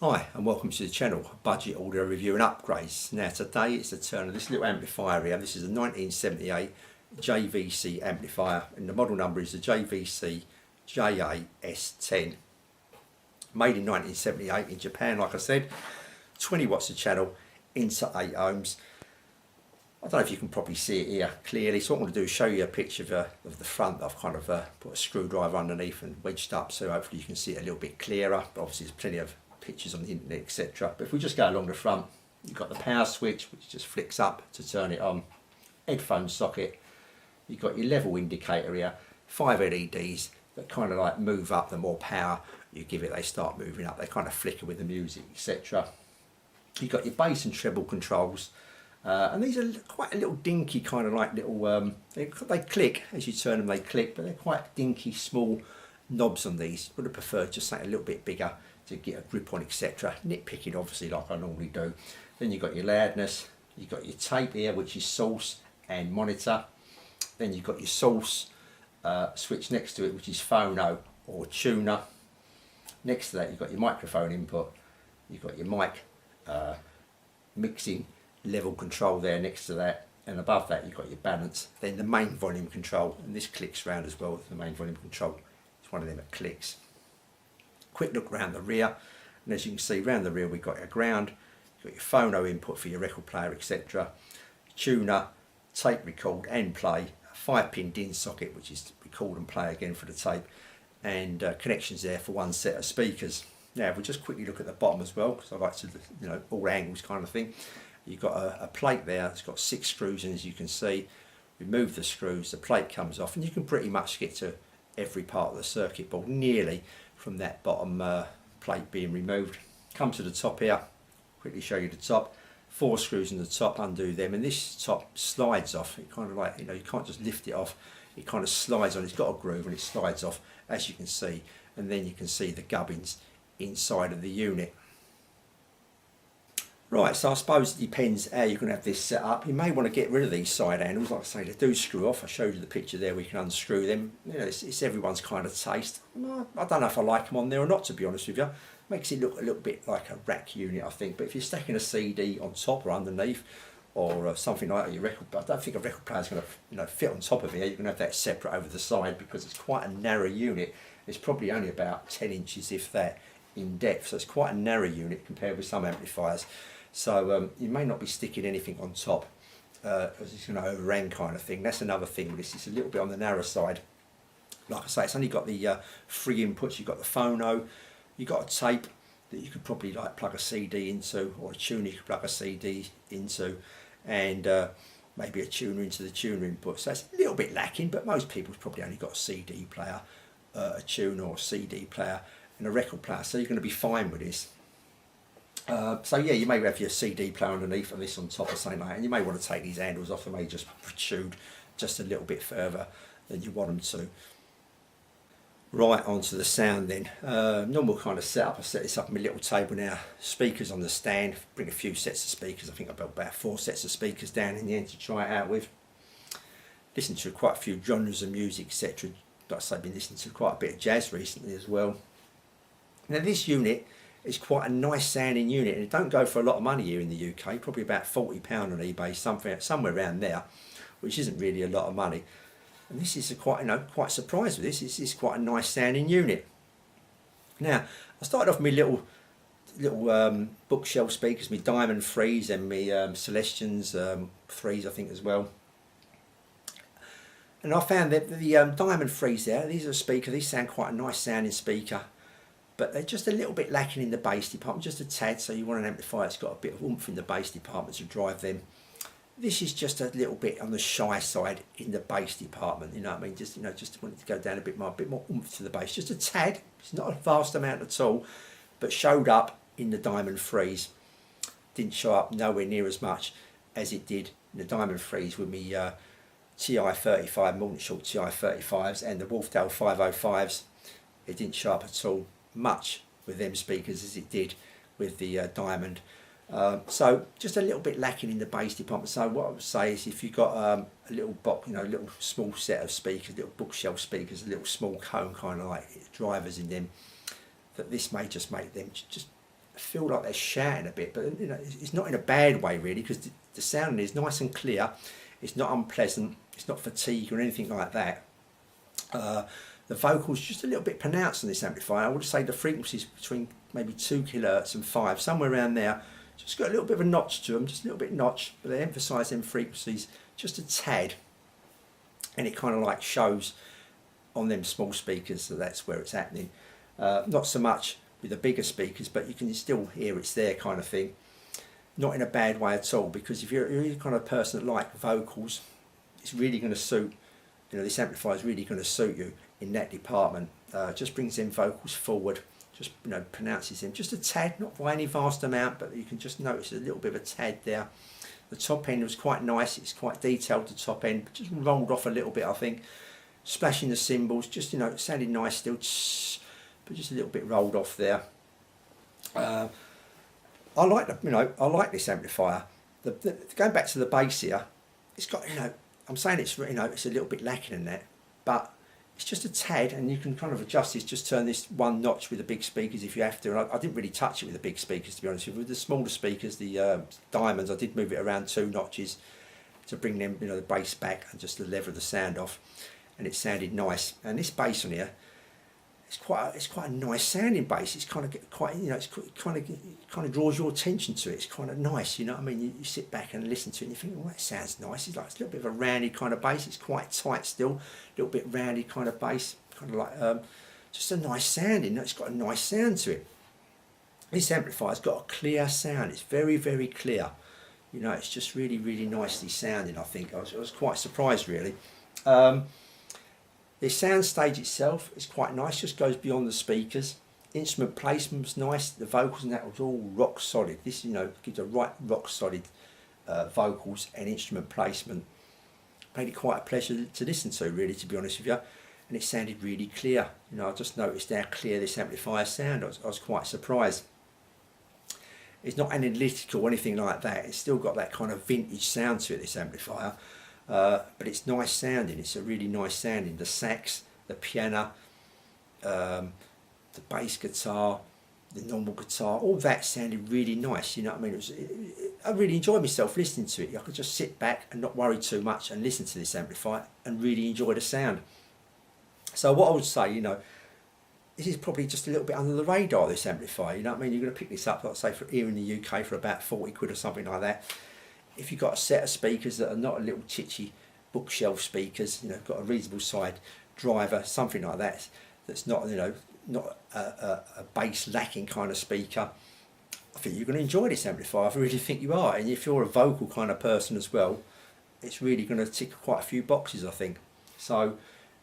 Hi and welcome to the channel, Budget Audio Review and Upgrades. Now today it's the turn of this little amplifier here. This is a 1978 JVC amplifier and the model number is the JVC S10. Made in 1978 in Japan, like I said. 20 watts a channel into 8 ohms. I don't know if you can probably see it here clearly, so what I'm going to do is show you a picture of the front. I've kind of put a screwdriver underneath and wedged up, so hopefully you can see it a little bit clearer. But obviously there's plenty of pictures on the internet, etc. But if we just go along the front, you've got the power switch, which just flicks up to turn it on. Headphone socket. You've got your level indicator here. 5 LEDs that kind of like move up. The more power you give it, they start moving up. They kind of flicker with the music, etc. You've got your bass and treble controls. And these are quite a little dinky kind of like little, they click, as you turn them they click, but they're quite dinky small knobs on these. Would have preferred just something a little bit bigger to get a grip on, etc. Nitpicking obviously like I normally do. Then you've got your loudness, you've got your tape here which is source and monitor. Then you've got your source switch next to it which is phono or tuner. Next to that you've got your microphone input, you've got your mic mixing level control there next to that, and above that you've got your balance, then the main volume control, and this clicks round as well. The main volume control is one of them that clicks. Quick look round the rear, and as you can see round the rear we've got your ground, you've got your phono input for your record player, etc. Tuner, tape record and play, a 5-pin DIN socket which is to record and play again for the tape, and connections there for one set of speakers. Now if we just quickly look at the bottom as well, because I like to, you know, all angles kind of thing. You've got a plate there, it's got 6 screws in, as you can see. Remove the screws, the plate comes off, and you can pretty much get to every part of the circuit board nearly from that bottom plate being removed. Come to the top here, quickly show you the top. 4 screws in the top, undo them, and this top slides off. It kind of like, you know, you can't just lift it off, it kind of slides on. It's got a groove and it slides off, as you can see, and then you can see the gubbins inside of the unit. Right, so I suppose it depends how you're going to have this set up. You may want to get rid of these side handles. Like I say, they do screw off. I showed you the picture there, we can unscrew them. You know, it's everyone's kind of taste. I don't know if I like them on there or not, to be honest with you. Makes it look a little bit like a rack unit, I think. But if you're stacking a CD on top or underneath, or something like your record, but I don't think a record player is going to, you know, fit on top of here. You're going to have that separate over the side because it's quite a narrow unit. It's probably only about 10 inches, if that, in depth. So it's quite a narrow unit compared with some amplifiers. So you may not be sticking anything on top as it's going to overhang kind of thing. That's another thing with this, it's a little bit on the narrow side. Like I say, it's only got the 3 inputs. You've got the phono, you've got a tape that you could probably like plug a CD into, or a tuner you could plug a CD into, and maybe a tuner into the tuner input. So it's a little bit lacking, but most people's probably only got a CD player, a tuner or a CD player and a record player, so you're going to be fine with this. So yeah, you may have your CD player underneath and this on top or something like that, and you may want to take these handles off. They may just protrude just a little bit further than you want them to. Right, onto the sound then. Normal kind of setup. I set this up on my little table now. Speakers on the stand. Bring a few sets of speakers. I think I built about 4 sets of speakers down in the end to try it out with. Listen to quite a few genres of music, etc. Like I say, I've been listening to quite a bit of jazz recently as well. Now this unit, it's quite a nice sounding unit, and it don't go for a lot of money here in the UK, probably about £40 on eBay, somewhere around there, which isn't really a lot of money. And this is quite, you know, quite surprised with this. This is quite a nice sounding unit. Now, I started off with my little bookshelf speakers, my Diamond 3s and my Celestions 3s, I think, as well. And I found that the Diamond 3s there, these are a speaker, these sound quite a nice sounding speaker. But they're just a little bit lacking in the bass department, just a tad, so you want an amplifier that's got a bit of oomph in the bass department to drive them. This is just a little bit on the shy side in the bass department, you know what I mean? Just, you know, just wanted to go down a bit more oomph to the bass, just a tad. It's not a vast amount at all, but showed up in the Diamond 3s. Didn't show up nowhere near as much as it did in the Diamond 3s with me TI-35, Morton Short TI-35s and the Wolfdale 505s. It didn't show up at all much with them speakers as it did with the Diamond. So just a little bit lacking in the bass department. So what I would say is, if you've got a little box, you know, little small set of speakers, little bookshelf speakers, a little small cone kind of like drivers in them, that this may just make them just feel like they're shouting a bit, but you know, it's not in a bad way really, because the sound is nice and clear. It's not unpleasant. It's not fatigue or anything like that. The vocals just a little bit pronounced on this amplifier. I would say the frequencies between maybe 2 kHz and 5, somewhere around there. Just got a little bit of a notch to them, just a little bit notch, but they emphasise them frequencies just a tad, and it kind of like shows on them small speakers that that's where it's happening. Not so much with the bigger speakers, but you can still hear it's there kind of thing. Not in a bad way at all, because if you're the kind of person that like vocals, it's really going to suit, you know, this amplifier is really going to suit you in that department. Just brings them vocals forward, just, you know, pronounces them just a tad, not by any vast amount, but you can just notice a little bit of a tad there. The top end was quite nice, it's quite detailed, the top end, but just rolled off a little bit, I think. Splashing the cymbals, just, you know, it sounded nice still, but just a little bit rolled off there. I like the, you know, I like this amplifier. Going back to the bass here, it's got, you know, I'm saying it's, you know, it's a little bit lacking in that, but it's just a tad, and you can kind of adjust this. Just turn this one notch with the big speakers if you have to. And I didn't really touch it with the big speakers, to be honest with you. With the smaller speakers, the diamonds, I did move it around 2 notches to bring them, you know, the bass back and just to level the sound off, and it sounded nice. And this bass on here, it's quite a nice sounding bass. It's kind of quite, you know, it's kind of draws your attention to it. It's kind of nice, you know what I mean? You sit back and listen to it and you think, well, that sounds nice. It's like it's a little bit of a rounded kind of bass. It's quite tight still, a little bit rounded kind of bass, kind of like just a nice sounding. It's got a nice sound to it. This amplifier's got a clear sound. It's very, very clear. You know, it's just really, really nicely sounding. I think I was quite surprised really. The soundstage itself is quite nice, just goes beyond the speakers. Instrument placement's nice, the vocals and that was all rock solid. This, you know, gives a right rock solid vocals and instrument placement. Made it quite a pleasure to listen to, really, to be honest with you. And it sounded really clear. You know, I just noticed how clear this amplifier sounded. I was quite surprised. It's not analytical or anything like that. It's still got that kind of vintage sound to it, this amplifier. But it's nice sounding. It's a really nice sounding. The sax, the piano, the bass guitar, the normal guitar, all that sounded really nice. You know what I mean? I really enjoyed myself listening to it. I could just sit back and not worry too much and listen to this amplifier and really enjoy the sound. So what I would say, you know, this is probably just a little bit under the radar, this amplifier. You know what I mean? You're going to pick this up, like say, for here in the UK for about 40 quid or something like that. If you've got a set of speakers that are not a little chitchy bookshelf speakers, you know, got a reasonable side driver, something like that, that's not, you know, not a bass lacking kind of speaker, I think you're going to enjoy this amplifier. I really think you are. And if you're a vocal kind of person as well, it's really going to tick quite a few boxes, I think. So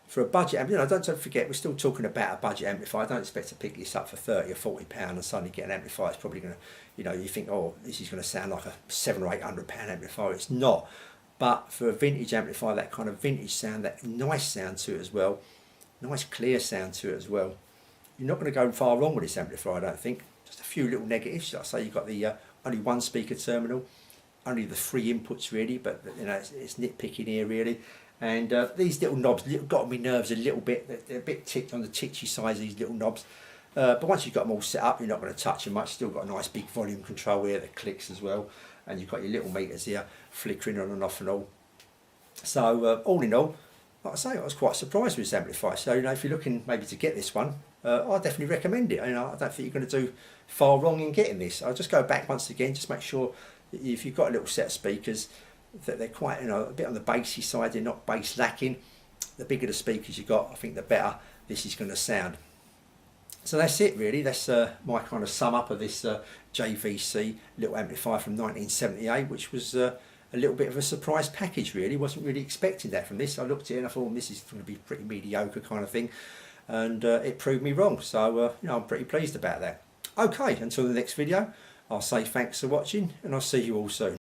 for a budget, you know, don't forget, we're still talking about a budget amplifier. I don't expect to pick this up for 30 or 40 pounds and suddenly get an amplifier. It's probably going to, you know, you think, oh, this is going to sound like a 700 or 800 pound amplifier. It's not. But for a vintage amplifier, that kind of vintage sound, that nice sound to it as well, nice clear sound to it as well, you're not going to go far wrong with this amplifier, I don't think. Just a few little negatives. Like I say, you've got the only one speaker terminal, only the 3 inputs really, but you know, it's nitpicking here really. And these little knobs got on my nerves a little bit. They're a bit ticked on the titchy size, these little knobs. But once you've got them all set up, you're not going to touch them much. Still got a nice big volume control here that clicks as well. And you've got your little meters here flickering on and off and all. So all in all, like I say, I was quite surprised with this amplifier. So, you know, if you're looking maybe to get this one, I definitely recommend it. You know, I don't think you're going to do far wrong in getting this. I'll just go back once again, just make sure that if you've got a little set of speakers, that they're quite, you know, a bit on the bassy side, they're not bass lacking. The bigger the speakers you got, I think the better this is going to sound. So that's it really. That's my kind of sum up of this JVC little amplifier from 1978, which was a little bit of a surprise package really. Wasn't really expecting that from this. I looked at it and I thought, this is going to be pretty mediocre kind of thing, and it proved me wrong. So you know, I'm pretty pleased about that. Okay, until the next video, I'll say thanks for watching and I'll see you all soon.